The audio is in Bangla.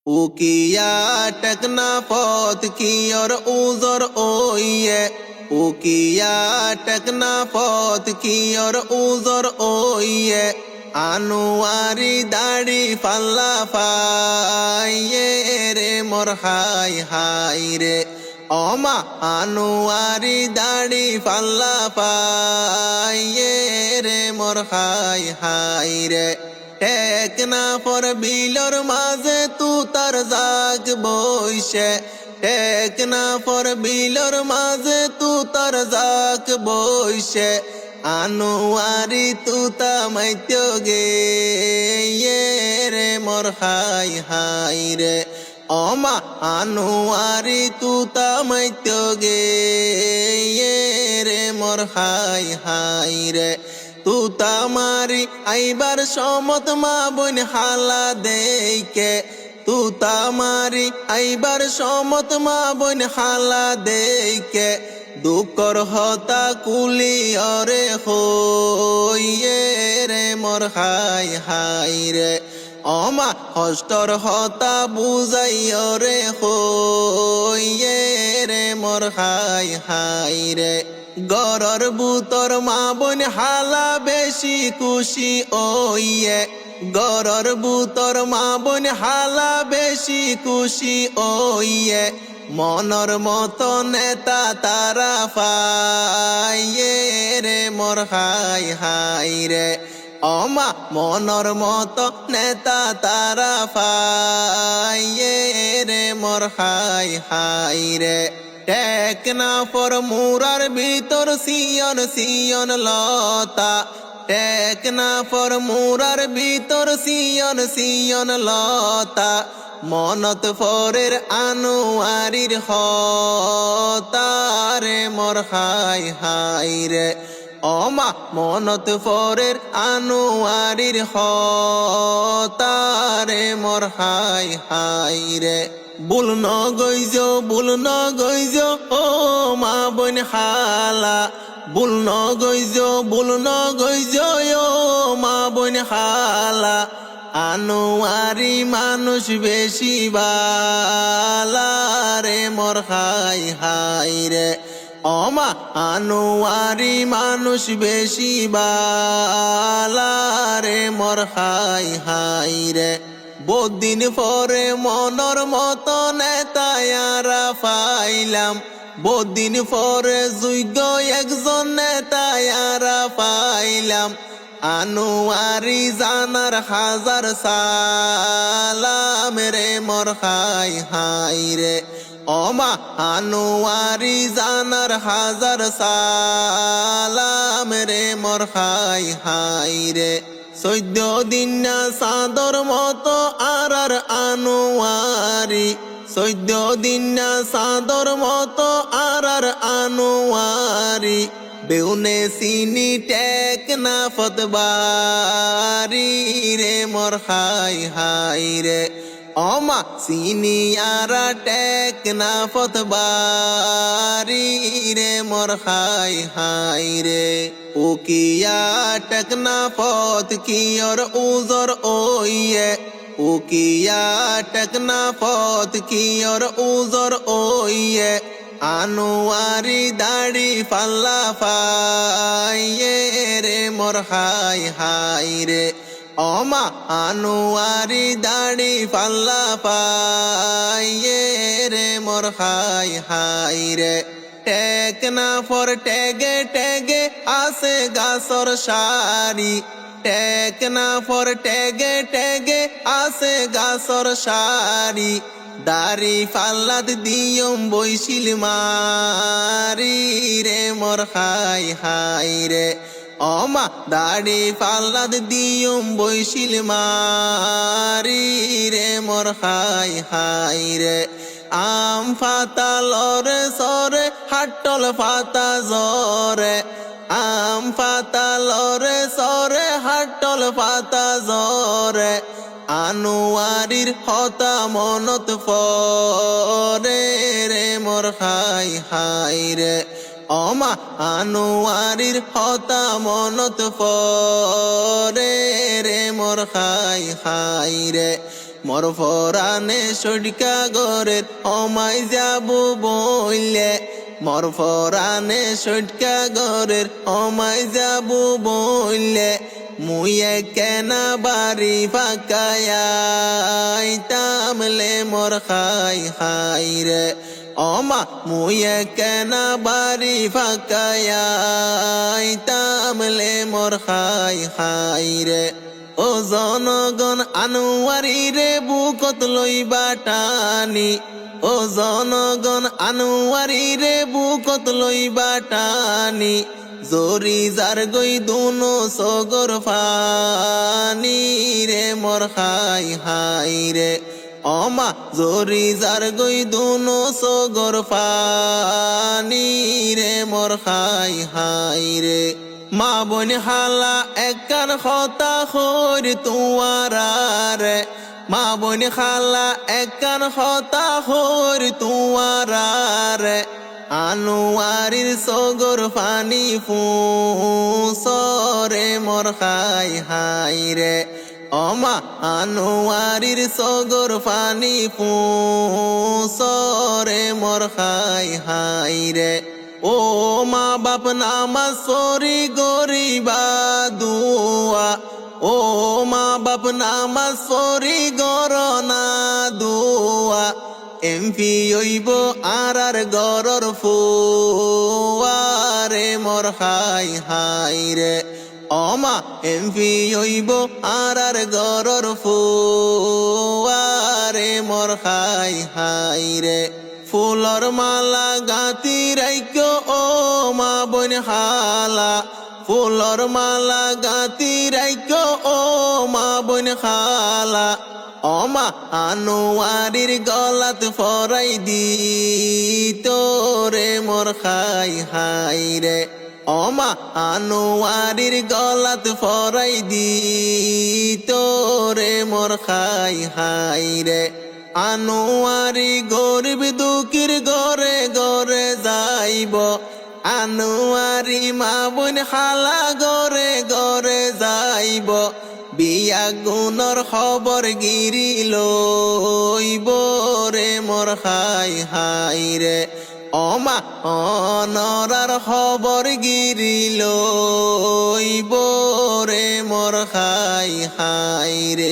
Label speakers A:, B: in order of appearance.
A: उकिया टकना पौत की और उजर ओये उकिया टकना पौत की और उजर ओये आनुआरी दाढ़ी फल्ला फाये रे मोर हाय हाय रे ओमा आनुआरी दाढ़ी फल्ला पाये रे मोर हाय हाय रे टेकना पर बिलर माझे तू तार जाग बइसे टेकना पर बिलर माझे तू तार जाग बइसे आनुआरी तू तामाइत्यो गे ये रे मोर हाय हाय रे ओमा आनुआरी तू तामाइत्यो गे ये रे मोर हाय हाय रे तू तामारी आइबार समत मा बोन हाला देके तू तामारी आइबार समत मा बोन हाला देके दुकर हता कुली अरे हो ये रे मोर हाय हाय रे ओमा हस्तर हता बुझाई अरे हो ये रे मोर हाय हाय रे गरर बुतर मा बोन हाला बेशी खुशी ओये गरर बुतर मा बोन हाला बेशी खुशी ओये मनर मतो नेता तारा पाये रे मोर हाय हाय रे ओमा मनर मतो नेता तारा पाये रे मोर हाय हाय रे टेकना पर मुरार भीतर सियन सियन लता टेकना पर मुरार भीतर सियन सियन लता मनत फरेर आनुआरिर हता रे मोर हाय हाय रे ओमा मनत फरेर आनुआरिर हता रे मोर हाय हाय रे बुल न गइजो ओ मा बोन हाला बुल न गइजो ओ मा बोन हाला आनुआरी मानुष बेशी बाला रे मोर हाय हाय रे ओमा आनुआरी मानुष बेशी बाला रे मोर हाय हाय रे বহুদিন পরে মনর মতো নেতায়ারা পাইলাম বহুদিন পরে যোগ্য একজন নেতায়ারা পাইলাম আনুয়ারি জানার হাজার সালাম রে মোর হাই হাই রে ওমা আনুয়ারি জানার হাজার সালাম রে মোর হাই হাই রে 14 দিন না সাদর মতো আর আনুয়ারি 14 দিন না সাদর মতো আর আনুয়ারি বেউনে সিনি টেক না ফতবারি রে মোর হাই হাই রে ওমা সিনি আরা টেক না ফতবারি রে মোর হাই হাই রে उकिया टकना पौत की और उजर ओये उकिया टकना पौत की और उजर ओये आनुआरी दाढ़ी फल्ला पाये रे मोर हाय हाय रे ओमा आनुआरी दाढ़ी फल्ला पाये रे मोर हाय हाय रे टेकना पर टेगे टेगे आसे गासर शारी टेकना पर टेगे टेगे आसे गासर शारी दारी फाल्लाद दियम बइसिल मारी रे मोर हाय हाय रे ओमा दाड़ी फाल्लाद दियम बइसिल मारी रे मोर हाय हाय रे आम फाता लरे सरे हाटल फाता जरे आम फाता लरे सरे हाटल फाता जरे আনোয়ারির হতা মনত পরে রে মোর হাই হাই রে অমা আনোয়ারির হতা মনত পরে রে মোর হাই হাই রে মোর ফরানে সটকা গরের অমাই যাব বইলে মোর ফরানে সটকা গরের অমাই যাব বইলে মুয়ে কেনা বাড়ি ফাঁকায় তামলে মোর খাই খাই রে অমা মুয়ে কেনা বাড়ি ফাঁকায় তামলে মোর খাই খাই রে ও জনগণ আনোয়ারি রে বুকত লইবা টানি ও জনগণ আনোয়ারি রে বুকত লইবা টানি জরি যার গই দুনো সগর ফানি রে মোর খাই হাই রে অমা জরি যার গই দুনো সগর ফানি রে মোর খাই হাই রে মা বোন হালা একখান খতা খোর তুয়ারে মা বোন খালা একখান খতা খোর তুয়ারে আনোয়ারির সগর ফানি ফুসরে মোর খাই হাই রে অমা আনোয়ারির সগর ফানি ফুসরে মোর খাই হাই রে ও মা বাপ নামাজ সরি গরিবা দুয়া ও মা বাপ নামাজ সরি গরনা দুয়া এমপি হইব আর গরর ফুয়ারে মোর খাই হাই রে অমা এমপি হইব আর গরর ফুয়ারে মোর খাই হাই রে ফুলর মালা গাতি রাইকো ও মা বোন খালা ফুলর মালা গাতি রাইকো ও মা বোন খালা অমা আনোয়ারির গলাত ফরাই দি তোরে মোর খাই হাই রে অমা আনোয়ারির গলাত ফরাই দি তোরে মোর খাই হাই রে আনোয়ারি গরিব দুঃখীর ঘরে ঘরে যাইব আনোয়ারি মা বোন খালা ঘরে ঘরে যাইব বিয়া গুণর খবর গিরি লইব রে মোর খাই হাই রে অমা অনরার খবর গিরি লইব রে মোর খাই হাই রে।